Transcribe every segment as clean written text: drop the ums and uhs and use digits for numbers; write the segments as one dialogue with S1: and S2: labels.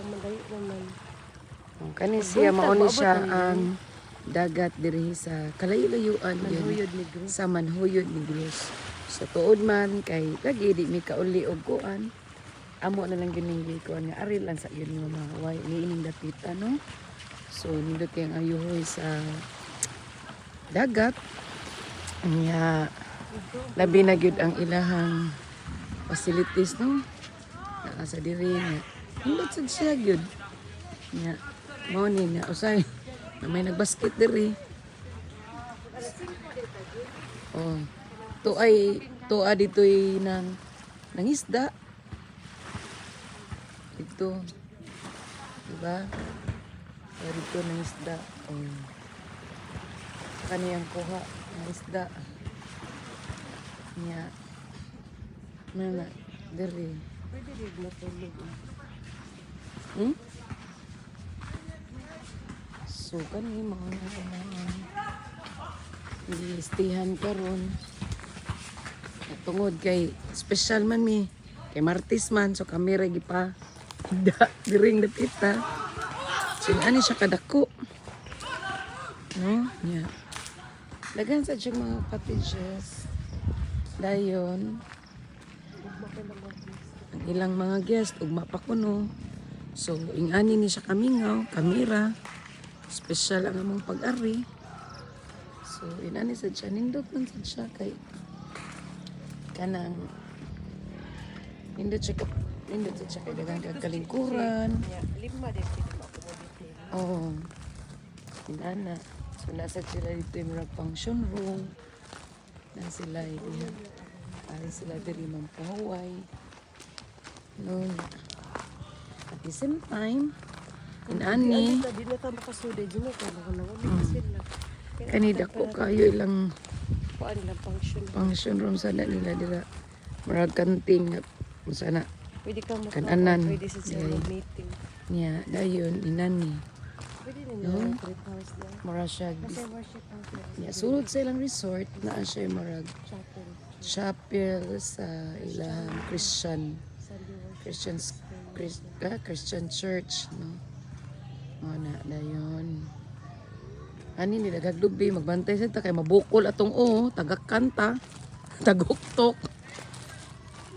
S1: malayo naman.
S2: Kani siya mauni siya ang dagat diri sa kalayo-layuan
S1: Manhuyod Negros.
S2: sa Manhuyod Negros. Sa tuod man kay lagi di mi kauli og kuan. Amo na lang gining gikuan nga ari lang sa yun nga mahaway niining dapita no. So nindot kay ang ayuhoy sa dagat. Nya labi na gyud ang ilahang facilities no. Naa sa diri nga. Nindot sad siya gyud. Nya mao ni nga usay may nagbasket diri. Oh. Tuwa dito'y ng isda. Ito. Diba? Tuwa dito ng isda. Oh. Kaniyang kuha ng isda. Nya. Mana? Diri.
S1: Pwede rin matulog.
S2: Hmm? So, kani mga listihan karon. Tungod kay special man mi. Kay Martis man. So, kami regi pa. Diring dapita. So, ani siya kadako. No? Yeah. Dagan sa siyang mga cottages. Dayon. Ang ilang mga guest. Ugma pa kuno. So, ingani ni siya kamingaw. Kamera. Special ang among pag-ari. So, inani sa siya. Nindot man sa siya kay kanang nindot siya kay dagang kalingkuran.
S1: Lima din pinaka-commodity.
S2: Oo. Inana. So, nasa sila dito yung mga function room. Na sila yan. Ari sila diri mampahuway. No. At the same time, inani.
S1: Di na ta makasuday. Di na ta naman sila.
S2: Kanida ko kayo ilang
S1: Kuan lang
S2: function room sana nila dira. Marag kanting at sana
S1: Pwede ka
S2: Kananan.
S1: Pwede sa sila meeting.
S2: niya dayon inani.
S1: Pwede rin
S2: No?
S1: yung trip house lang.
S2: Mara siya.
S1: Kasi worship house.
S2: Niya sulod sa ilang resort na siya marag
S1: Chapel.
S2: chapel sa ilang Christian
S1: Sunday worship.
S2: Christian church no. Na dayon. Ani nila gaglubi magbantay sa ta kay mabukol atong tagakanta taguktok.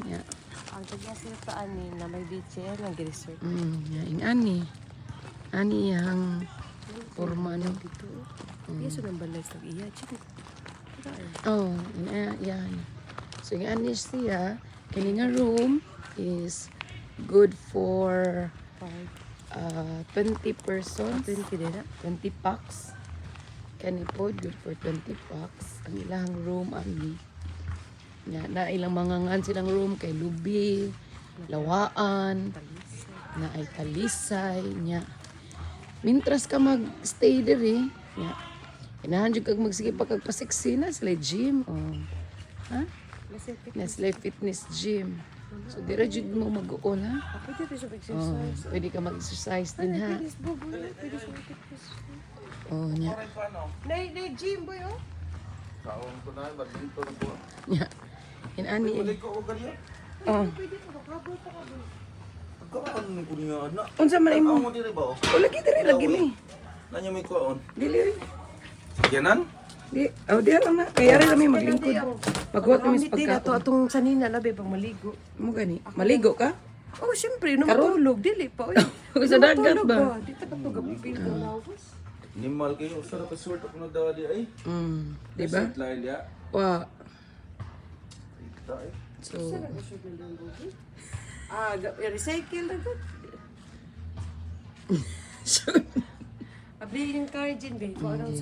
S2: Ya.
S1: Ang tagya sila pa ani na may beach lang resort.
S2: Ya ingani. Ani yang forma no.
S1: Dito. Yeso nang balay sa iya. Chiki.
S2: Oh, yan. So ingani siya kini nga room is good for 20 persons.
S1: 20 din na.
S2: 20 packs. Kani po, good for 20 packs. Ang ilang room, ani. Na ilang mga ngan silang room kay lubi, lawaan, na ay talisay, niya. Mintras ka mag-stay diri, niya. Inahan dyan kag magsige pa kag pasiksi na sila gym. Oh. Ha? Na sila fitness gym. So, dira dyan mo mag-uol, ha?
S1: Pwede rin siya
S2: Oh,
S1: exercise.
S2: pwede ka mag-exercise din, ha?
S1: Pwede siya mag-exercise.
S2: Oh, niya.
S1: Na gym boy oh.
S3: Kaon ko na, badminton ko.
S2: Niya. Inani.
S3: Balik ko ganyan.
S2: Oh.
S1: Pwede pa makabot pa ka.
S3: Kaon ni kunya na.
S2: Unsa man imo?
S3: Amo diri ba?
S2: O lagi diri lagi mi.
S3: Nanya may kaon.
S2: Dili.
S3: Yanan?
S2: Di, di lang na. Kaya rin kami maglingkod. Maghuwat kami sa
S1: Hindi na to
S2: pagkaon.
S1: atong sanina labi pang maligo.
S2: Mo gani. Maligo ka?
S1: Oh, siyempre, namatulog. Dili pa. Uy.
S2: Sa dagat
S1: Namatulog
S2: ba?
S1: Di pa ito gapipil ka lawas.
S3: Nimal kayo sa resort ako nagdawa di ay.
S2: Di ba?
S3: Resort lain dia.
S2: Wa.
S3: Ita eh.
S2: So,
S1: Recycle na good. Abli yung car dyan, babe. Kung anong